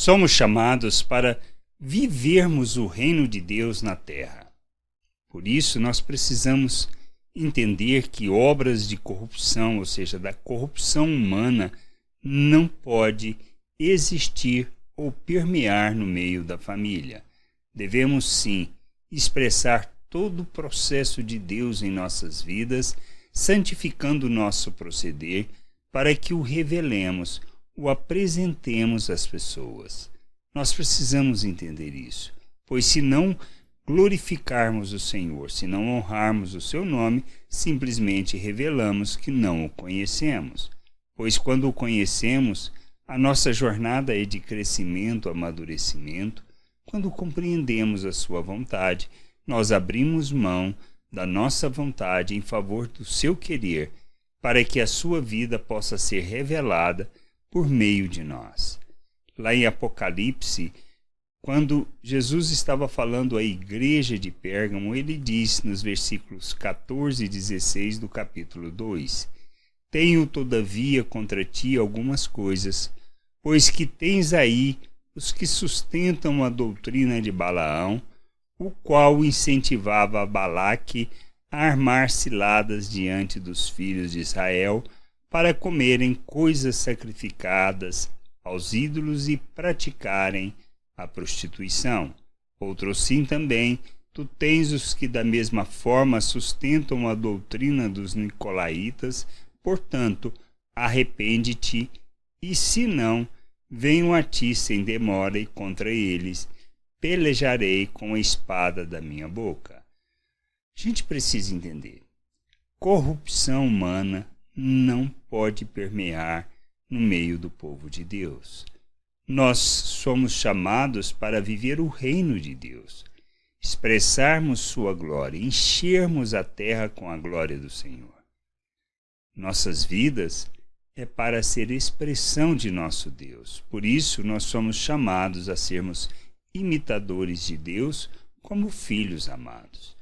Somos chamados para vivermos o reino de Deus na terra. Por isso, nós precisamos entender que obras de corrupção, ou seja, da corrupção humana, não pode existir ou permear no meio da família. Devemos, sim, expressar todo o processo de Deus em nossas vidas, santificando o nosso proceder, para que o revelemos, o apresentemos às pessoas. Nós precisamos entender isso, pois se não glorificarmos o Senhor, se não honrarmos o seu nome, simplesmente revelamos que não o conhecemos. Pois quando o conhecemos, a nossa jornada é de crescimento, amadurecimento. Quando compreendemos a sua vontade, nós abrimos mão da nossa vontade em favor do seu querer, para que a sua vida possa ser revelada por meio de nós. Lá em Apocalipse, quando Jesus estava falando à igreja de Pérgamo, ele diz nos versículos 14 e 16 do capítulo 2: Tenho, todavia, contra ti algumas coisas, pois que tens aí os que sustentam a doutrina de Balaão, o qual incentivava a Balaque a armar ciladas diante dos filhos de Israel, para comerem coisas sacrificadas aos ídolos e praticarem a prostituição. Outrosim também, tu tens os que da mesma forma sustentam a doutrina dos nicolaítas, portanto, arrepende-te, e se não, venho a ti sem demora, e contra eles pelejarei com a espada da minha boca. A gente precisa entender. Corrupção humana não pode permear no meio do povo de Deus. Nós somos chamados para viver o reino de Deus, expressarmos sua glória, enchermos a terra com a glória do Senhor. Nossas vidas é para ser expressão de nosso Deus. Por isso, nós somos chamados a sermos imitadores de Deus como filhos amados.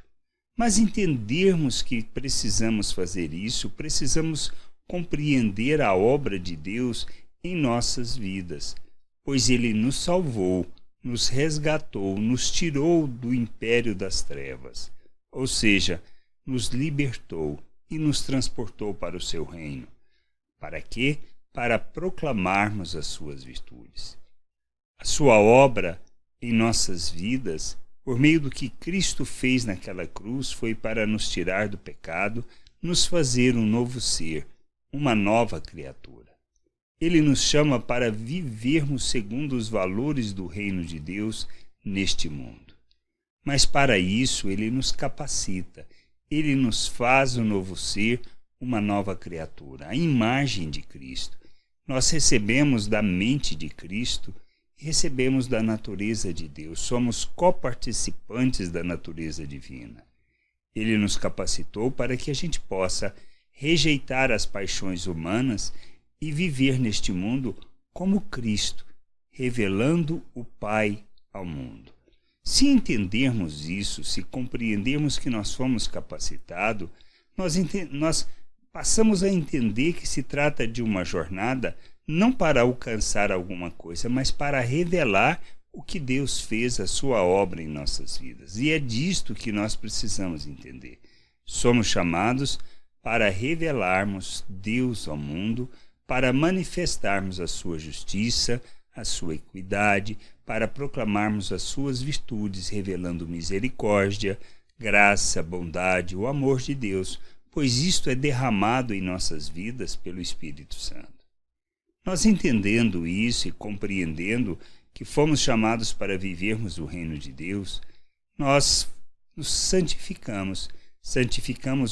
Mas entendermos que precisamos fazer isso, precisamos compreender a obra de Deus em nossas vidas, pois Ele nos salvou, nos resgatou, nos tirou do império das trevas, ou seja, nos libertou e nos transportou para o seu reino. Para quê? Para proclamarmos as suas virtudes. A sua obra em nossas vidas, por meio do que Cristo fez naquela cruz, foi para nos tirar do pecado, nos fazer um novo ser, uma nova criatura. Ele nos chama para vivermos segundo os valores do reino de Deus neste mundo. Mas para isso Ele nos capacita, Ele nos faz um novo ser, uma nova criatura, a imagem de Cristo. Nós recebemos da mente de Cristo, recebemos da natureza de Deus, somos coparticipantes da natureza divina. Ele nos capacitou para que a gente possa rejeitar as paixões humanas e viver neste mundo como Cristo, revelando o Pai ao mundo. Se entendermos isso, se compreendermos que nós fomos capacitados, nós passamos a entender que se trata de uma jornada não para alcançar alguma coisa, mas para revelar o que Deus fez, a sua obra em nossas vidas. E é disto que nós precisamos entender. Somos chamados para revelarmos Deus ao mundo, para manifestarmos a sua justiça, a sua equidade, para proclamarmos as suas virtudes, revelando misericórdia, graça, bondade, o amor de Deus, pois isto é derramado em nossas vidas pelo Espírito Santo. Nós entendendo isso e compreendendo que fomos chamados para vivermos o reino de Deus, nós nos santificamos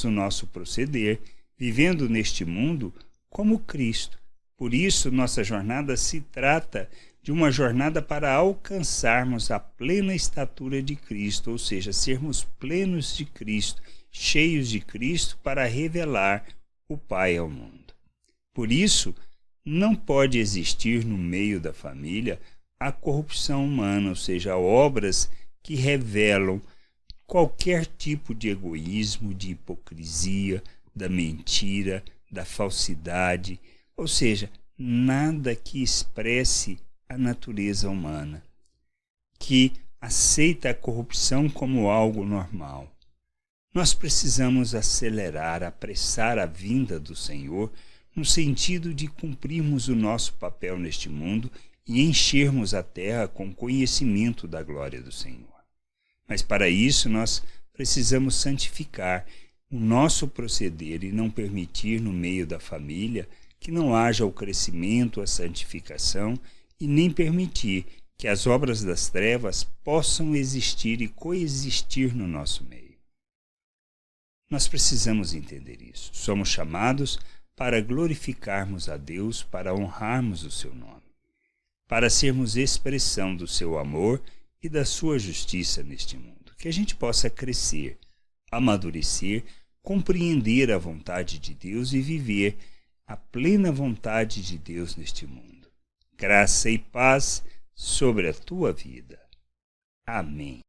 o nosso proceder, vivendo neste mundo como Cristo. Por isso, nossa jornada se trata de uma jornada para alcançarmos a plena estatura de Cristo, ou seja, sermos plenos de Cristo, cheios de Cristo, para revelar o Pai ao mundo. Por isso, não pode existir no meio da família a corrupção humana, ou seja, obras que revelam qualquer tipo de egoísmo, de hipocrisia, da mentira, da falsidade, ou seja, nada que expresse a natureza humana, que aceita a corrupção como algo normal. Nós precisamos acelerar, apressar a vinda do Senhor no sentido de cumprirmos o nosso papel neste mundo e enchermos a terra com conhecimento da glória do Senhor. Mas para isso nós precisamos santificar o nosso proceder e não permitir no meio da família que não haja o crescimento, a santificação e nem permitir que as obras das trevas possam existir e coexistir no nosso meio. Nós precisamos entender isso. Somos chamados para glorificarmos a Deus, para honrarmos o seu nome, para sermos expressão do seu amor e da sua justiça neste mundo. Que a gente possa crescer, amadurecer, compreender a vontade de Deus e viver a plena vontade de Deus neste mundo. Graça e paz sobre a tua vida. Amém.